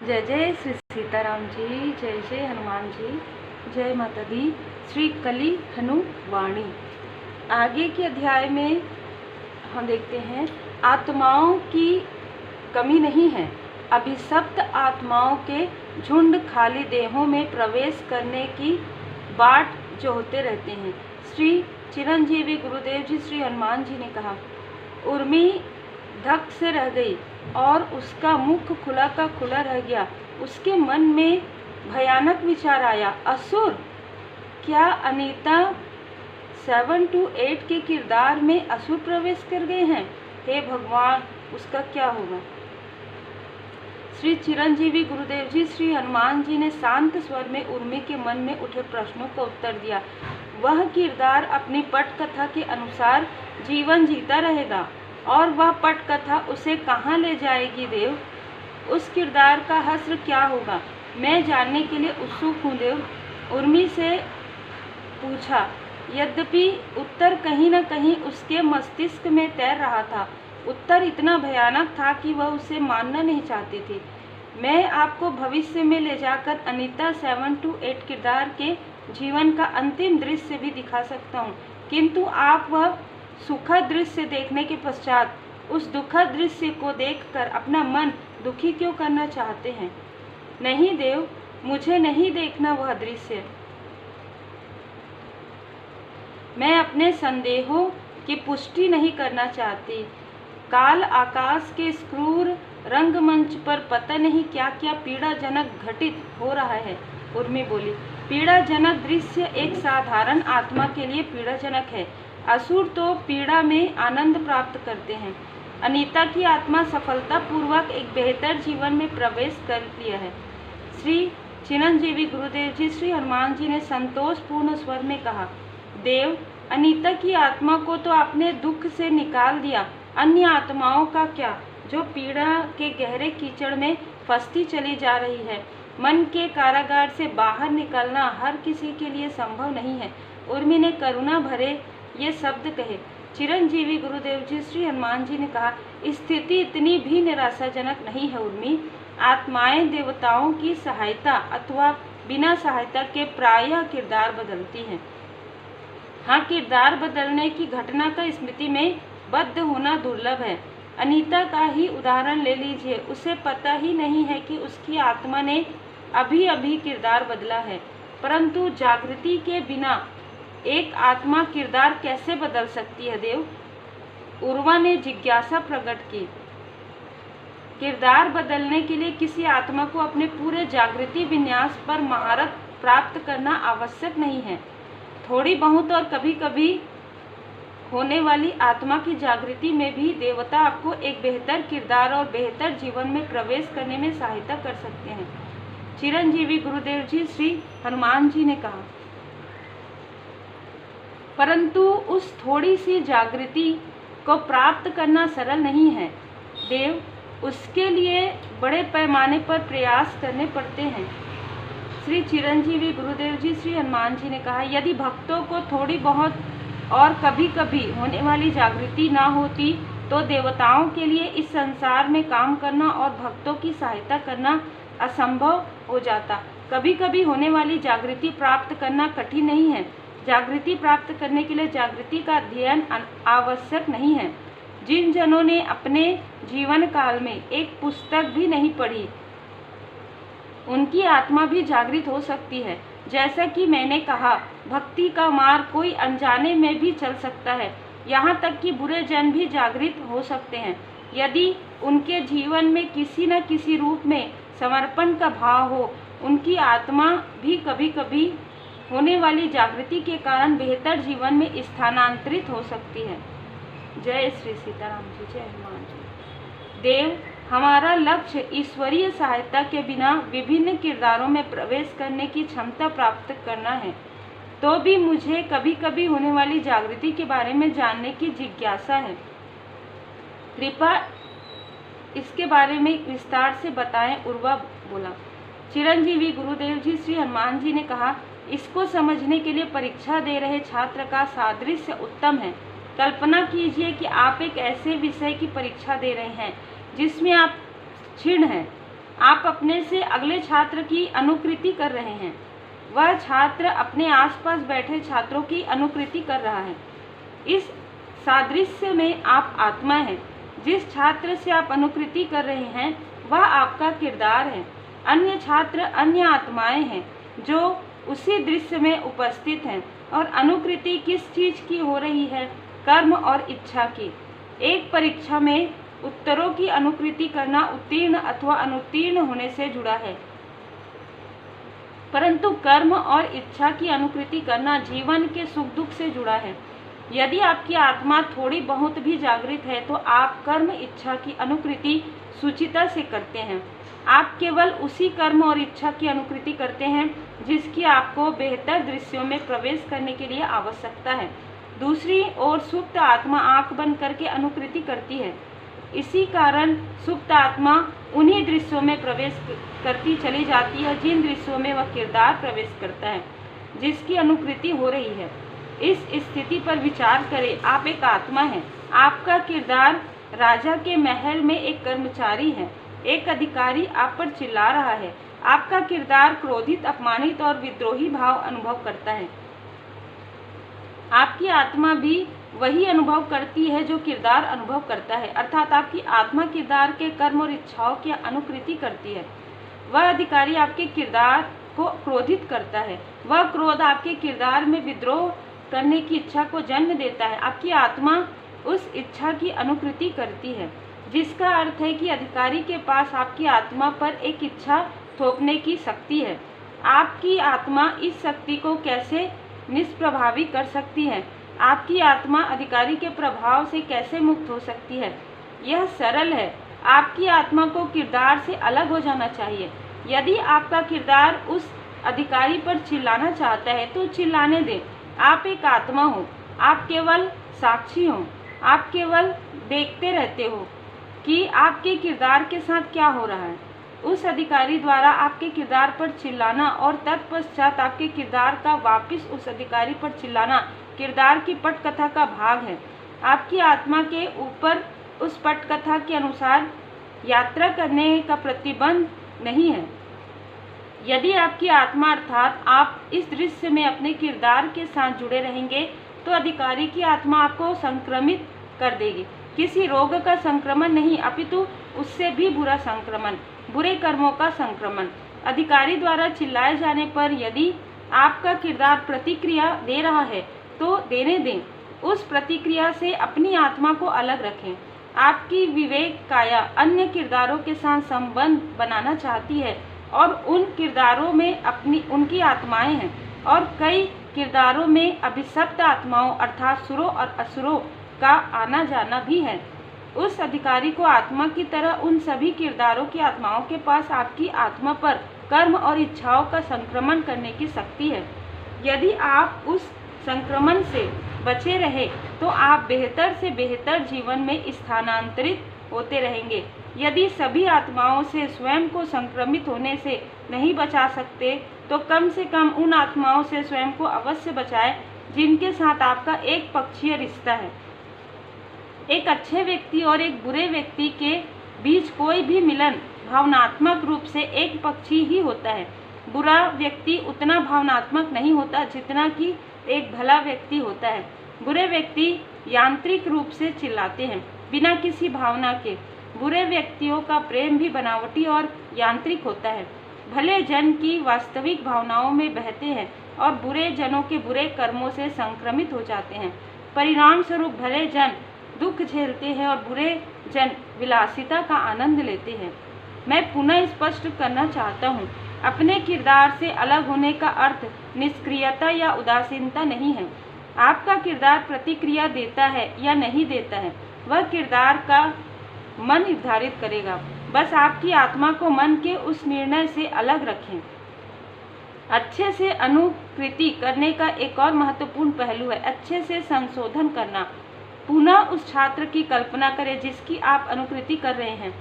जय जय श्री सीताराम जी, जय जय हनुमान जी, जय माता दी। श्री कली हनुवाणी। आगे के अध्याय में हम देखते हैं, आत्माओं की कमी नहीं है। अभिशप्त आत्माओं के झुंड खाली देहों में प्रवेश करने की बाट जोहते रहते हैं। श्री चिरंजीवी गुरुदेव जी श्री हनुमान जी ने कहा, उर्मी धक से रह गई और उसका मुख खुला का खुला रह गया। उसके मन में भयानक विचार आया, असुर! क्या अनीता 7 to 8 के किरदार में असुर प्रवेश कर गए हैं? हे भगवान, उसका क्या होगा? श्री चिरंजीवी गुरुदेव जी श्री हनुमान जी ने शांत स्वर में उर्मी के मन में उठे प्रश्नों का उत्तर दिया। वह किरदार अपनी पटकथा के अनुसार जीवन जीता रहेगा और वह पटकथा उसे कहाँ ले जाएगी देव? उस किरदार का हश्र क्या होगा? मैं जानने के लिए उत्सुक हूँ देव, उर्मी से पूछा। यद्यपि उत्तर कहीं न कहीं उसके मस्तिष्क में तैर रहा था। उत्तर इतना भयानक था कि वह उसे मानना नहीं चाहती थी। मैं आपको भविष्य में ले जाकर अनीता 7 to 8 किरदार के जीवन का अंतिम दृश्य भी दिखा सकता हूँ, किंतु आप वह सुखद दृश्य देखने के पश्चात उस दुखद दृश्य को देखकर अपना मन दुखी क्यों करना चाहते हैं? नहीं देव, मुझे नहीं देखना वह दृश्य। मैं अपने संदेहों की पुष्टि नहीं करना चाहती। काल आकाश के इस क्रूर रंगमंच पर पता नहीं क्या क्या पीड़ाजनक घटित हो रहा है। उर्मी बोली, पीड़ाजनक दृश्य एक साधारण आत्मा के लिए पीड़ाजनक है। असुर तो पीड़ा में आनंद प्राप्त करते हैं। अनीता की आत्मा सफलतापूर्वक एक बेहतर जीवन में प्रवेश कर लिया है। श्री चिरंजीवी गुरुदेव जी श्री हनुमान जी ने संतोषपूर्ण स्वर में कहा, देव, अनीता की आत्मा को तो आपने दुख से निकाल दिया। अन्य आत्माओं का क्या, जो पीड़ा के गहरे कीचड़ में फंसती चली जा रही है? मन के कारागार से बाहर निकलना हर किसी के लिए संभव नहीं है। उर्मी ने करुणा भरे ये शब्द कहे। चिरंजीवी गुरुदेव जी श्री हनुमान जी ने कहा, स्थिति इतनी भी निराशाजनक नहीं है उर्मी। आत्माएं देवताओं की सहायता अथवा बिना सहायता के प्रायः किरदार बदलती हैं। हाँ, किरदार बदलने की घटना का स्मृति में बद्ध होना दुर्लभ है। अनीता का ही उदाहरण ले लीजिए। उसे पता ही नहीं है कि उसकी आत्मा ने अभी अभी किरदार बदला है, परंतु जागृति के बिना एक आत्मा किरदार कैसे बदल सकती है देव? उर्वा ने जिज्ञासा प्रकट की। किरदार बदलने के लिए किसी आत्मा को अपने पूरे जागृति विन्यास पर महारत प्राप्त करना आवश्यक नहीं है। थोड़ी बहुत और कभी कभी होने वाली आत्मा की जागृति में भी देवता आपको एक बेहतर किरदार और बेहतर जीवन में प्रवेश करने में सहायता कर सकते हैं। चिरंजीवी गुरुदेव जी श्री हनुमान जी ने कहा, परंतु उस थोड़ी सी जागृति को प्राप्त करना सरल नहीं है देव। उसके लिए बड़े पैमाने पर प्रयास करने पड़ते हैं। श्री चिरंजीवी गुरुदेव जी श्री हनुमान जी ने कहा, यदि भक्तों को थोड़ी बहुत और कभी कभी होने वाली जागृति ना होती तो देवताओं के लिए इस संसार में काम करना और भक्तों की सहायता करना असंभव हो जाता। कभी कभी होने वाली जागृति प्राप्त करना कठिन नहीं है। जागृति प्राप्त करने के लिए जागृति का अध्ययन आवश्यक नहीं है। जिन जनों ने अपने जीवन काल में एक पुस्तक भी नहीं पढ़ी, उनकी आत्मा भी जागृत हो सकती है। जैसा कि मैंने कहा, भक्ति का मार्ग कोई अनजाने में भी चल सकता है। यहाँ तक कि बुरे जन भी जागृत हो सकते हैं यदि उनके जीवन में किसी न किसी रूप में समर्पण का भाव हो। उनकी आत्मा भी कभी कभी होने वाली जागृति के कारण बेहतर जीवन में स्थानांतरित हो सकती है। जय श्री सीताराम जी, जय हनुमान जी। देव, हमारा लक्ष्य ईश्वरीय सहायता के बिना विभिन्न किरदारों में प्रवेश करने की क्षमता प्राप्त करना है। तो भी मुझे कभी कभी होने वाली जागृति के बारे में जानने की जिज्ञासा है। कृपया इसके बारे में विस्तार से बताएं, उर्वा बोला। चिरंजीवी गुरुदेव जी श्री हनुमान जी ने कहा, इसको समझने के लिए परीक्षा दे रहे छात्र का सादृश्य उत्तम है। कल्पना कीजिए कि आप एक ऐसे विषय की परीक्षा दे रहे हैं जिसमें आप क्षीण हैं। आप अपने से अगले छात्र की अनुकृति कर रहे हैं। वह छात्र अपने आसपास बैठे छात्रों की अनुकृति कर रहा है। इस सादृश्य में आप आत्मा हैं। जिस छात्र से आप अनुकृति कर रहे हैं वह आपका किरदार है। अन्य छात्र अन्य आत्माएं हैं जो उसी दृश्य में उपस्थित हैं। और अनुकृति किस चीज की हो रही है? कर्म और इच्छा की। एक परीक्षा में उत्तरों की अनुकृति करना उत्तीर्ण अथवा अनुत्तीर्ण होने से जुड़ा है, परंतु कर्म और इच्छा की अनुकृति करना जीवन के सुख दुख से जुड़ा है। यदि आपकी आत्मा थोड़ी बहुत भी जागृत है तो आप कर्म इच्छा की अनुकृति सुचिता से करते हैं। आप केवल उसी कर्म और इच्छा की अनुकृति करते हैं जिसकी आपको बेहतर दृश्यों में प्रवेश करने के लिए आवश्यकता है। दूसरी ओर सुप्त आत्मा आंख बंद करके अनुकृति करती है। इसी कारण सुप्त आत्मा उन्हीं दृश्यों में प्रवेश करती चली जाती है जिन दृश्यों में वह किरदार प्रवेश करता है जिसकी अनुकृति हो रही है। इस स्थिति पर विचार करें। आप एक आत्मा हैं। आपका किरदार राजा के महल में एक कर्मचारी है। एक अधिकारी आप पर चिल्ला रहा है। आपका किरदार क्रोधित, अपमानित और विद्रोही भाव अनुभव करता है। आपकी आत्मा भी वही अनुभव करती है जो किरदार अनुभव करता है, अर्थात आपकी आत्मा किरदार के कर्म और इच्छाओं की अनुकृति करती है। वह अधिकारी आपके किरदार को क्रोधित करता है। वह क्रोध आपके किरदार में विद्रोह करने की इच्छा को जन्म देता है। आपकी आत्मा उस इच्छा की अनुकृति करती है, जिसका अर्थ है कि अधिकारी के पास आपकी आत्मा पर एक इच्छा थोपने की शक्ति है। आपकी आत्मा इस शक्ति को कैसे निष्प्रभावी कर सकती है? आपकी आत्मा अधिकारी के प्रभाव से कैसे मुक्त हो सकती है? यह सरल है। आपकी आत्मा को किरदार से अलग हो जाना चाहिए। यदि आपका किरदार उस अधिकारी पर चिल्लाना चाहता है तो चिल्लाने दें। आप एक आत्मा हो। आप केवल साक्षी हो। आप केवल देखते रहते हो कि आपके किरदार के साथ क्या हो रहा है। उस अधिकारी द्वारा आपके किरदार पर चिल्लाना और तत्पश्चात आपके किरदार का वापस उस अधिकारी पर चिल्लाना किरदार की पटकथा का भाग है। आपकी आत्मा के ऊपर उस पटकथा के अनुसार यात्रा करने का प्रतिबंध नहीं है। यदि आपकी आत्मा अर्थात आप इस दृश्य में अपने किरदार के साथ जुड़े रहेंगे तो अधिकारी की आत्मा आपको संक्रमित कर देगी। किसी रोग का संक्रमण नहीं, अपितु उससे भी बुरा संक्रमण, बुरे कर्मों का संक्रमण। अधिकारी द्वारा चिल्लाए जाने पर यदि आपका किरदार प्रतिक्रिया दे रहा है तो देने दें। उस प्रतिक्रिया से अपनी आत्मा को अलग रखें। आपकी विवेक काया अन्य किरदारों के साथ संबंध बनाना चाहती है और उन किरदारों में उनकी आत्माएं हैं और कई किरदारों में अभिशप्त आत्माओं अर्थात सुरों और असुरों का आना जाना भी है। उस अधिकारी को आत्मा की तरह उन सभी किरदारों की आत्माओं के पास आपकी आत्मा पर कर्म और इच्छाओं का संक्रमण करने की शक्ति है। यदि आप उस संक्रमण से बचे रहे तो आप बेहतर से बेहतर जीवन में स्थानांतरित होते रहेंगे। यदि सभी आत्माओं से स्वयं को संक्रमित होने से नहीं बचा सकते तो कम से कम उन आत्माओं से स्वयं को अवश्य बचाएं जिनके साथ आपका एक पक्षीय रिश्ता है। एक अच्छे व्यक्ति और एक बुरे व्यक्ति के बीच कोई भी मिलन भावनात्मक रूप से एक पक्षी ही होता है। बुरा व्यक्ति उतना भावनात्मक नहीं होता जितना कि एक भला व्यक्ति होता है। बुरे व्यक्ति यांत्रिक रूप से चिल्लाते हैं बिना किसी भावना के। बुरे व्यक्तियों का प्रेम भी बनावटी और यांत्रिक होता है। भले जन की वास्तविक भावनाओं में बहते हैं और बुरे जनों के बुरे कर्मों से संक्रमित हो जाते हैं। परिणाम स्वरूप भले जन दुख झेलते हैं और बुरे जन विलासिता का आनंद लेते हैं। मैं पुनः स्पष्ट करना चाहता हूँ, अपने किरदार से अलग होने का अर्थ निष्क्रियता या उदासीनता नहीं है। आपका किरदार प्रतिक्रिया देता है या नहीं देता है वह किरदार का मन निर्धारित करेगा। बस आपकी आत्मा को मन के उस निर्णय से अलग रखें। अच्छे से अनुकृति करने का एक और महत्वपूर्ण पहलू है अच्छे से संशोधन करना। पुनः उस छात्र की कल्पना करें जिसकी आप अनुकृति कर रहे हैं।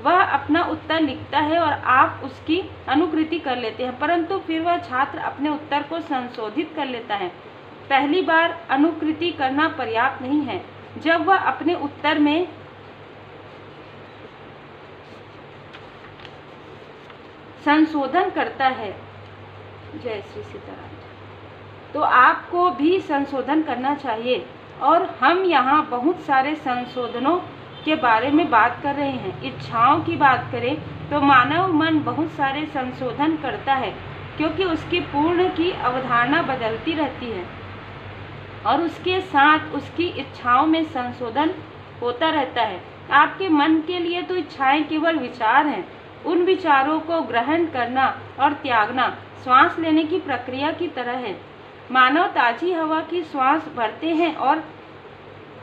वह अपना उत्तर लिखता है और आप उसकी अनुकृति कर लेते हैं, परंतु फिर वह छात्र अपने उत्तर को संशोधित कर लेता है। पहली बार अनुकृति करना पर्याप्त नहीं है। जब वह अपने उत्तर में संशोधन करता है। जय श्री सीताराम। तो आपको भी संशोधन करना चाहिए। और हम यहाँ बहुत सारे संशोधनों के बारे में बात कर रहे हैं। इच्छाओं की बात करें तो मानव मन बहुत सारे संशोधन करता है, क्योंकि उसकी पूर्ण की अवधारणा बदलती रहती है और उसके साथ उसकी इच्छाओं में संशोधन होता रहता है। आपके मन के लिए तो इच्छाएं केवल विचार हैं। उन विचारों को ग्रहण करना और त्यागना श्वास लेने की प्रक्रिया की तरह है। मानव ताजी हवा की श्वास भरते हैं और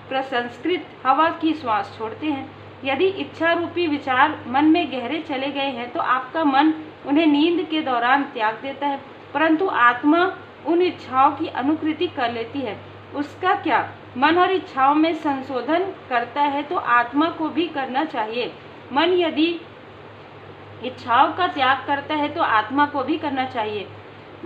प्रसंस्कृत हवा की श्वास छोड़ते हैं। यदि इच्छा रूपी विचार मन में गहरे चले गए हैं तो आपका मन उन्हें नींद के दौरान त्याग देता है, परंतु आत्मा उन इच्छाओं की अनुकृति कर लेती है। उसका क्या? मन और इच्छाओं में संशोधन करता है तो आत्मा को भी करना चाहिए। मन यदि इच्छाओं का त्याग करता है तो आत्मा को भी करना चाहिए।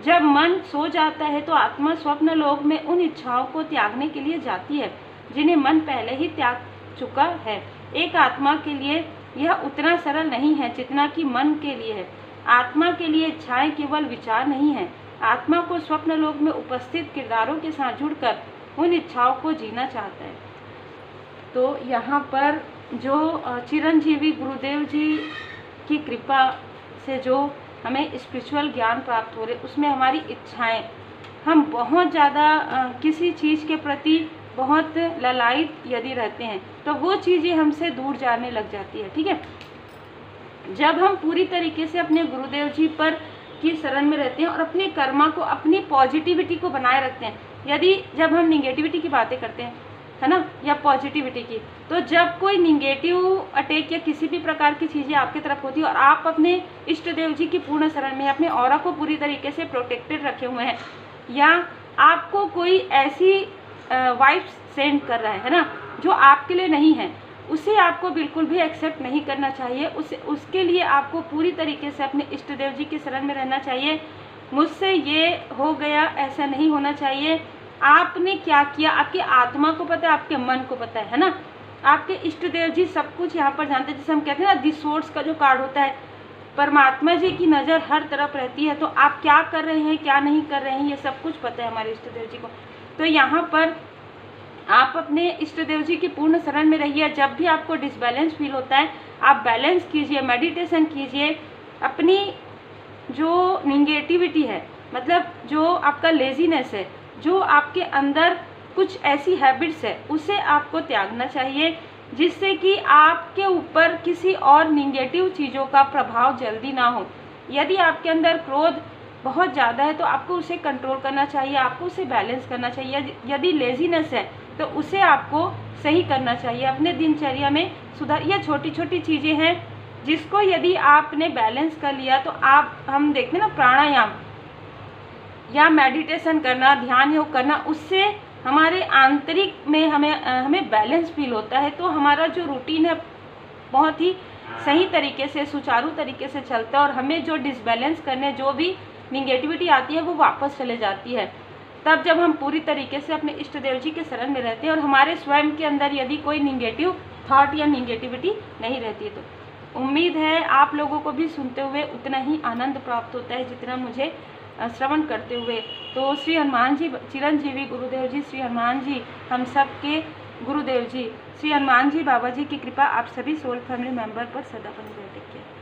जब मन सो जाता है तो आत्मा स्वप्न लोक में उन इच्छाओं को त्यागने के लिए जाती है जिन्हें मन पहले ही त्याग चुका है। एक आत्मा के लिए यह उतना सरल नहीं है जितना कि मन के लिए है। आत्मा के लिए इच्छाएं केवल विचार नहीं है। आत्मा को स्वप्न लोक में उपस्थित किरदारों के साथ जुड़कर उन इच्छाओं को जीना चाहता है। तो यहाँ पर जो चिरंजीवी गुरुदेव जी की कृपा से जो हमें स्पिरिचुअल ज्ञान प्राप्त हो रहे, उसमें हमारी इच्छाएं, हम बहुत ज़्यादा किसी चीज़ के प्रति बहुत ललायित यदि रहते हैं तो वो चीज़ें हमसे दूर जाने लग जाती है। ठीक है, जब हम पूरी तरीके से अपने गुरुदेव जी पर की शरण में रहते हैं और अपने कर्मा को, अपनी पॉजिटिविटी को बनाए रखते हैं। यदि जब हम निगेटिविटी की बातें करते हैं, है ना, या पॉजिटिविटी की, तो जब कोई निगेटिव अटैक या किसी भी प्रकार की चीज़ें आपकी तरफ होती है और आप अपने इष्ट देव जी की पूर्ण शरण में अपने ऑरा को पूरी तरीके से प्रोटेक्टेड रखे हुए हैं, या आपको कोई ऐसी वाइब्स सेंड कर रहा है ना जो आपके लिए नहीं है, उसे आपको बिल्कुल भी एक्सेप्ट नहीं करना चाहिए। उसके लिए आपको पूरी तरीके से अपने इष्ट देव जी की शरण में रहना चाहिए। मुझसे ये हो गया, ऐसा नहीं होना चाहिए। आपने क्या किया आपकी आत्मा को पता है, आपके मन को पता है ना। आपके इष्ट देव जी सब कुछ यहाँ पर जानते हैं। जैसे हम कहते हैं ना, दी सोर्स का जो कार्ड होता है, परमात्मा जी की नज़र हर तरफ रहती है। तो आप क्या कर रहे हैं, क्या नहीं कर रहे हैं, ये सब कुछ पता है हमारे इष्ट देव जी को। तो यहाँ पर आप अपने इष्ट देव जी की पूर्ण शरण में रहिए। जब भी आपको डिसबैलेंस फील होता है, आप बैलेंस कीजिए, मेडिटेशन कीजिए। अपनी जो निगेटिविटी है, मतलब जो आपका लेजीनेस है, जो आपके अंदर कुछ ऐसी हैबिट्स है, उसे आपको त्यागना चाहिए, जिससे कि आपके ऊपर किसी और निगेटिव चीज़ों का प्रभाव जल्दी ना हो। यदि आपके अंदर क्रोध बहुत ज़्यादा है तो आपको उसे कंट्रोल करना चाहिए, आपको उसे बैलेंस करना चाहिए। यदि लेजीनेस है तो उसे आपको सही करना चाहिए, अपने दिनचर्या में सुधार। यह छोटी छोटी चीज़ें हैं जिसको यदि आपने बैलेंस कर लिया तो हम देखते हैं ना, प्राणायाम या मेडिटेशन करना, ध्यान योग करना, उससे हमारे आंतरिक में हमें बैलेंस फील होता है। तो हमारा जो रूटीन है बहुत ही सही तरीके से, सुचारू तरीके से चलता है और हमें जो डिसबैलेंस करने, जो भी निगेटिविटी आती है, वो वापस चले जाती है। तब जब हम पूरी तरीके से अपने इष्ट देव जी के शरण में रहते हैं और हमारे स्वयं के अंदर यदि कोई निगेटिव थॉट या निगेटिविटी नहीं रहती है, तो उम्मीद है आप लोगों को भी सुनते हुए उतना ही आनंद प्राप्त होता है जितना मुझे श्रवण करते हुए। तो श्री हनुमान जी, चिरंजीवी गुरुदेव जी, श्री हनुमान जी, हम सब के गुरुदेव जी, श्री हनुमान जी बाबा जी की कृपा आप सभी सोल फैमिली मेंबर पर सदा बनी रहे।